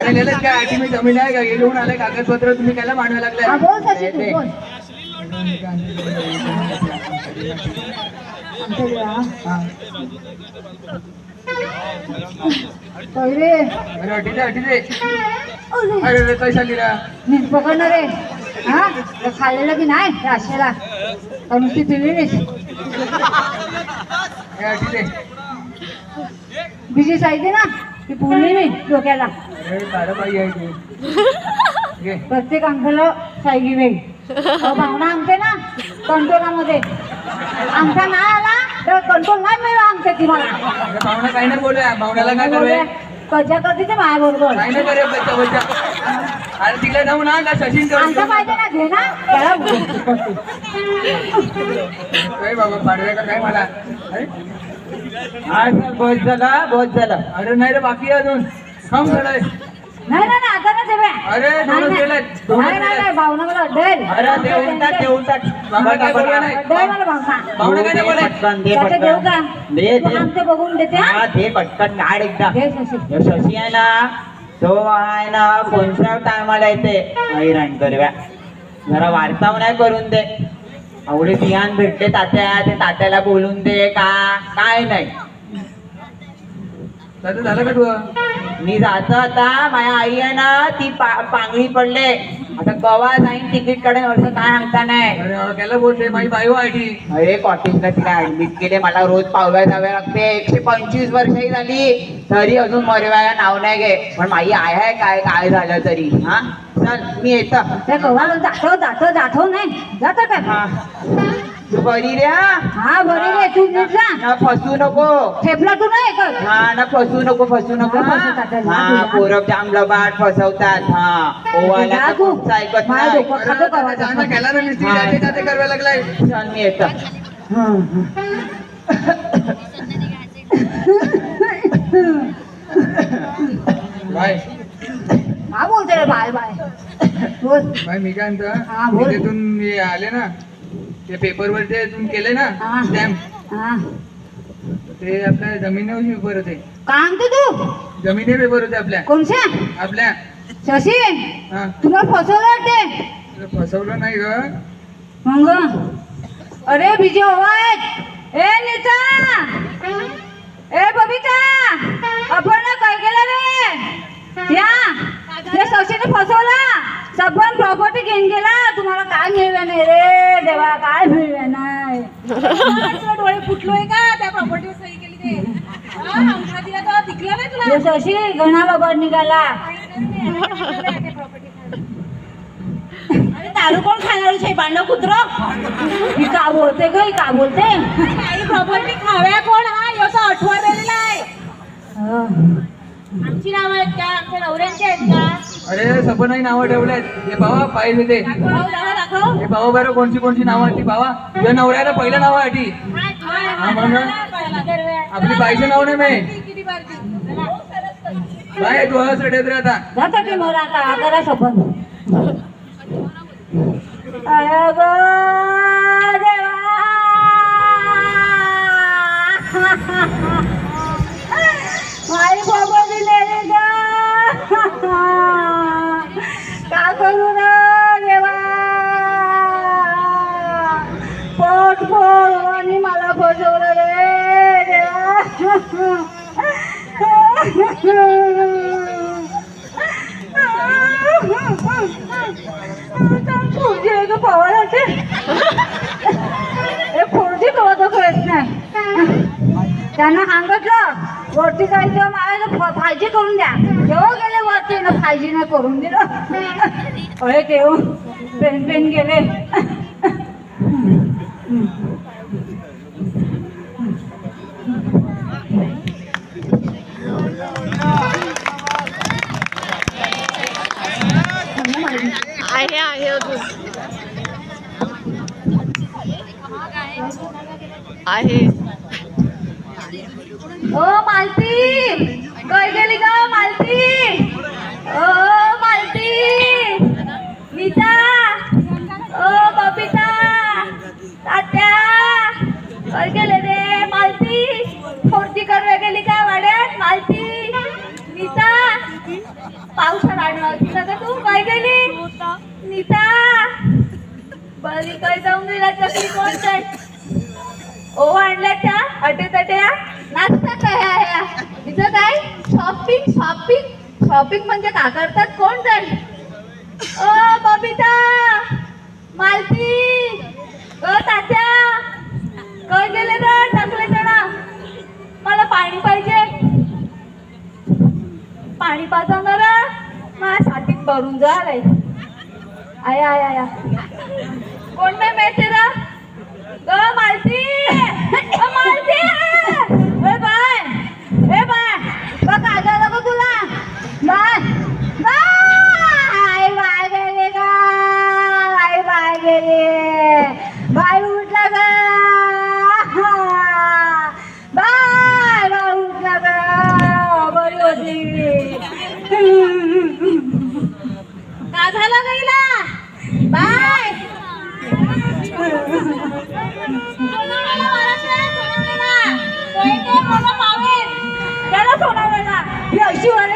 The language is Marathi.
काय आठी मी जमीन आहे का घेऊन आले कागदपत्र तुम्ही कायला मांडवा लागलाय बोल शशी तू बोल पहिले अरे अटी अरे पैसा लिहा नीट पकडणार रे हा खाल्लेलं की नाही राशेला कारण ती पिली अटी बिजी साईड ना ती पुरली मी डोक्याला बाई आहे प्रत्येक अंगाला सायगी वेग भावना अंगते ना कंट्रोलामध्ये आमचा नाही आला तर कंट्रोल नाही मिळवा अंगते ती मला भावना काही नाही बोलूया भावनाला काय करूया कजा करते ते माझ्या बरोबर काही नाही करे बच्चा बच्चा अरे तिला जाऊ ना का सचिन आमचा पाहिजे ना घे ना त्याला काय बाबा पाडव्या का काय मला अरे आज बहुत झाला अरे नाही रे बाकी आहे अजून थांब थोडं नाही नाही आता ना देव्या अरे दोनच गेले नाही नाही भावना मला अड्डेल अरे देऊन बाबा काय बोलला नाही अड्डेल मला भावना भावना काय नाही बोलाय पटकन दे त्याचं देऊ का दे तू आमचे बघून देते हा? हा दे पटकन काढ एकदा दे शशी तो शशी आहे ना तो आहे ना कोणत्या टायमाला येते हैराण करव्या जरा वार्ताव नाही करून दे एवढे बियाण भेटते तात्या ते तात्याला बोलून दे का काय नाही त्याचं झालं का तू मी जातो आता माझ्या आई आहे ना ती पांगळी पडले आता कवा जाईन तिकीट काढून वर्ष काय सांगता नाही अरे त्याला बोलते माझी बायको आहे ती अरे कॉटेजला तिला ऍडमिट केले मला रोज पावल्या जाव्या लागते 125 वर्षही झाली तरी अजून मरवायला नाव नाही घे पण माझी आई आहे काय काय झालं तरी हा चल मी येतो त्या गव्हाला दाखव नाही जातो काय हा तू बरी रे हा बरी रे तू नीट जा ना फसू नको ठेपला तू नाही ऐकत हा ना फसू नको हा, फसवतात आहे, हा तुला. पोरं जाम लबाड फसवतात हा ओवाला जा तू. कोणचं ऐकत माझ्या नाही डोकं खातो का माझं? जाणं केला ना नुसती हा. जाते जाते करायला लागलाय चल मी येतो बाय हा बोलते रे बाय बाय बोल बाय मी काय हा, म्हणतो बोल. मी तिथून हे आले ना ते पेपरवर ते तुम्ही केले ना हा. स्टॅम्प हा ते आपल्या जमिनीवर पेपर होते काय म्हणते तू जमिनी पेपर होते आपल्या कोणच्या आपल्या शशी हा तुला फसवलं वाटते तुला फसवलं नाही ग मग अरे बिजी हवा आहेत ए नीता ए बबिता आपण काय केलं रे या शशीने फसवला सबन प्रॉपर्टी घेऊन गेला तुम्हाला काय मिळलं नाही रे देवा काय मिळलं नाही डोळे फुटलोय का त्या प्रॉपर्टीवर सही केली ते अंगठा दिला तर दिखला नाही तुला हे शशी घणा बाबा निघाला अरे दारू कोण खाणार आहे पांडव कुत्र ही का बोलते ग ही का बोलते काही प्रॉपर्टी खाव्या कोण हा याचा अठवा दिलेला आहे आमची नाव आहेत का आमच्या नवऱ्यांची आहेत का अरे सपनाही नावं ठेवलेत हे बाबा पाहिजे ते दाखव हे बाबा बरं कोणची नावं आहेत ती बाबा तुझ्या नवऱ्याला पहिलं नाव आहे ती हा मग आपली बाईचं नाव नाही मी किती बारकी बाय तू हस रेट रे आता जाता की मला आता करा सपन अरे ग देवा माई बाबा दिले रे ग का करू ना देवा पोट पोट आणि मला फसवलं रे देवा खुर्ची पावा लागते हे खुर्ची पावा तो कळत नाही त्यांना सांगितलं वरती जायचं मला फायजी करून द्या तेव्हा गेले वरती ना फायजी नाही करून दिलं अरे तेव्हा पेन गेले आहे अजून आहे ओ मालती काय गेली ग मालती ओ मालती नीता ओ बबिता तात्या काय गेले रे मालती फोडती करवे गेली का वाड्यात मालती नीता औषध आणलं होती ना तू काय गेली नीता बरी काय जाऊन दिला चकली कोण काय ओ आणल्या त्या अटे तट्या नाचतात काय ह्या तिचं काय शॉपिंग शॉपिंग शॉपिंग म्हणजे का करतात कोण जण ओ बबिता मालती ओ तात्या काय गेले रे टाकले जणा मला पाणी पाहिजे पाणी पाजवणार माझ्या साठीत भरून झालंय आया आया आया कोण नाही माहिती रा ग मालती मालती ए बाय बघ आलं ग तुला बाय बाय बाय गेले ग बाय गेले बाय उठला ग बाय उठला ग बरी होती का झालं गईला बाय त्याला सोडवलेला ही अशी वाले